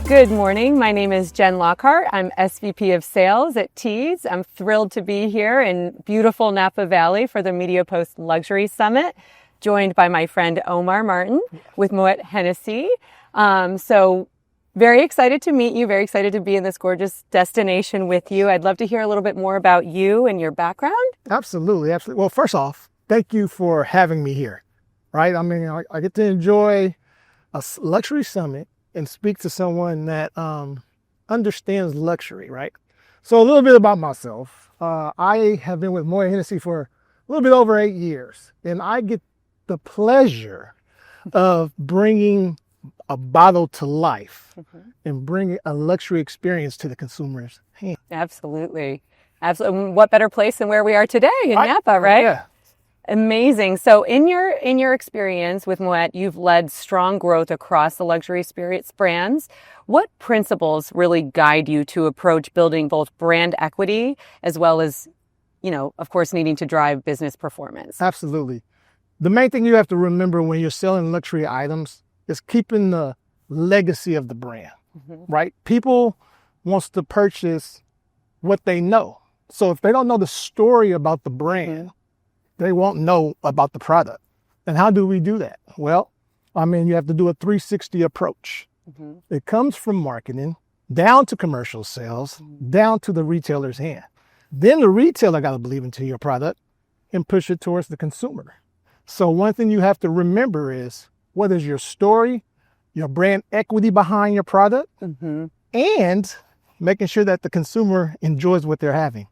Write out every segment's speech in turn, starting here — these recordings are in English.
Good morning. My name is Jen Lockhart. I'm SVP of Sales at Tees. I'm thrilled to be here in beautiful Napa Valley for the Media Post Luxury Summit, joined by my friend Omar Martin with Moët Hennessy. So very excited to meet you, very excited to be in this gorgeous destination with you. I'd love to hear a little bit more about you and your background. Absolutely, absolutely. Well, first off, thank you for having me here, right? I mean, I get to enjoy a luxury summit and speak to someone that understands luxury, right? So a little bit about myself. I have been with Moët Hennessy for a little bit over 8 years, and I get the pleasure of bringing a bottle to life and bringing a luxury experience to the consumer's hand. Absolutely. Absolutely. What better place than where we are today in Napa, right? Yeah. Amazing. So in your experience with Moët, you've led strong growth across the luxury spirits brands. What principles really guide you to approach building both brand equity as well as, of course, needing to drive business performance? Absolutely. The main thing you have to remember when you're selling luxury items is keeping the legacy of the brand, right? People wants to purchase what they know. So if they don't know the story about the brand, they won't know about the product. And how do we do that? Well, I mean, you have to do a 360 approach. It comes from marketing down to commercial sales, down to the retailer's hand. Then the retailer got to believe into your product and push it towards the consumer. So one thing you have to remember is, what is your story, your brand equity behind your product, and making sure that the consumer enjoys what they're having.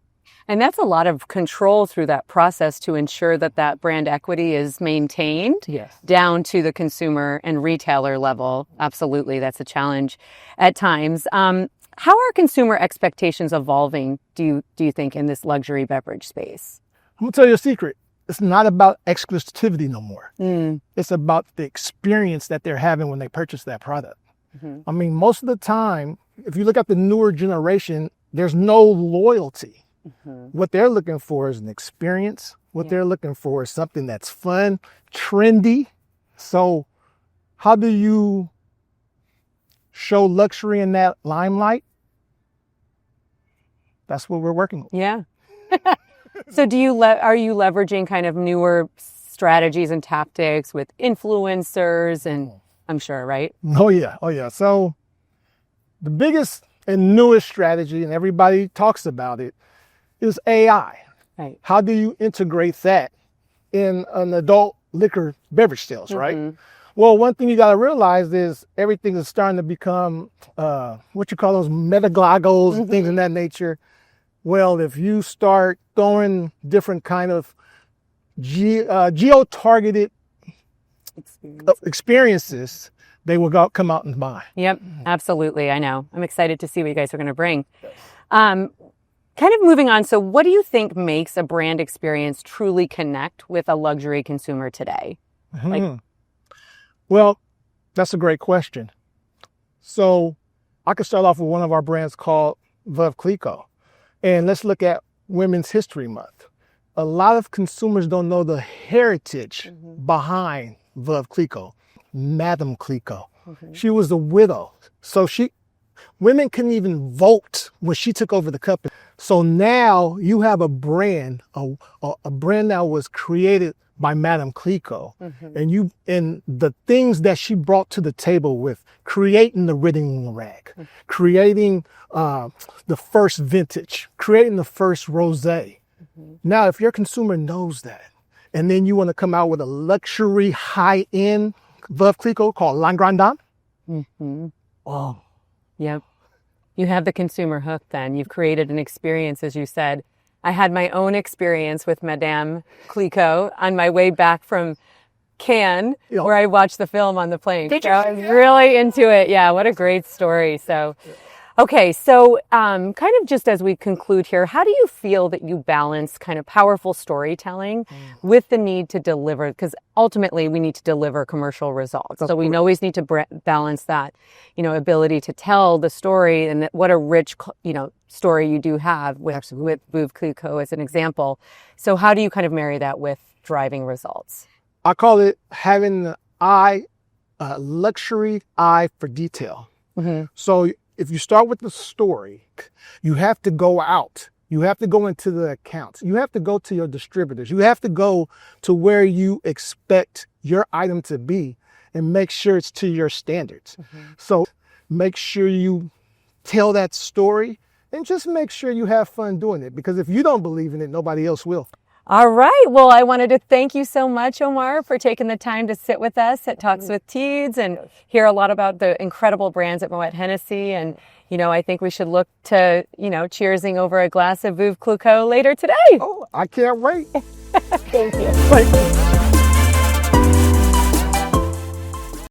And that's a lot of control through that process to ensure that that brand equity is maintained down to the consumer and retailer level. Absolutely. That's a challenge at times. How are consumer expectations evolving, do you think, in this luxury beverage space? I'm going to tell you a secret. It's not about exclusivity no more. It's about the experience that they're having when they purchase that product. I mean, most of the time, if you look at the newer generation, there's no loyalty. What they're looking for is an experience. What they're looking for is something that's fun, trendy. So how do you show luxury in that limelight? That's what we're working with. Yeah. So are you leveraging kind of newer strategies and tactics with influencers and I'm sure, right? Oh yeah. So the biggest and newest strategy, and everybody talks about it, is AI. Right. How do you integrate that in an adult liquor beverage sales, right? Well, one thing you got to realize is everything is starting to become what you call those metaglagos and things in that nature. Well, if you start throwing different kind of geo-targeted experiences, they will come out and buy. Yep, absolutely. I know. I'm excited to see what you guys are going to bring. Kind of moving on. So what do you think makes a brand experience truly connect with a luxury consumer today? Well, that's a great question. So I could start off with one of our brands called Veuve Clicquot. And let's look at Women's History Month. A lot of consumers don't know the heritage behind Veuve Clicquot, Madame Clicquot. She was a widow. So women couldn't even vote when she took over the company. So now you have a brand, a brand that was created by Madame Clicquot, and the things that she brought to the table with creating the ridding rag, creating the first vintage, creating the first rosé. Now, if your consumer knows that, and then you want to come out with a luxury high-end Veuve Clicquot called La Grande Dame, Yep. You have the consumer hooked then. You've created an experience, as you said. I had my own experience with Madame Clicquot on my way back from Cannes, where I watched the film on the plane. Did you? So I was really into it. Yeah, what a great story. So, okay, so kind of just as we conclude here, how do you feel that you balance kind of powerful storytelling with the need to deliver? Because ultimately we need to deliver commercial results. So we always need to balance that, ability to tell the story, and what a rich, story you do have with Veuve Clicquot as an example. So how do you kind of marry that with driving results? I call it having a luxury eye for detail. So if you start with the story, you have to go out. You have to go into the accounts. You have to go to your distributors. You have to go to where you expect your item to be and make sure it's to your standards. So make sure you tell that story and just make sure you have fun doing it, because if you don't believe in it, nobody else will. All right. Well, I wanted to thank you so much, Omar, for taking the time to sit with us at Talks with Teeds and hear a lot about the incredible brands at Moët Hennessy. And, I think we should look to, cheersing over a glass of Veuve Clicquot later today. Oh, I can't wait. Thank you. Thank you.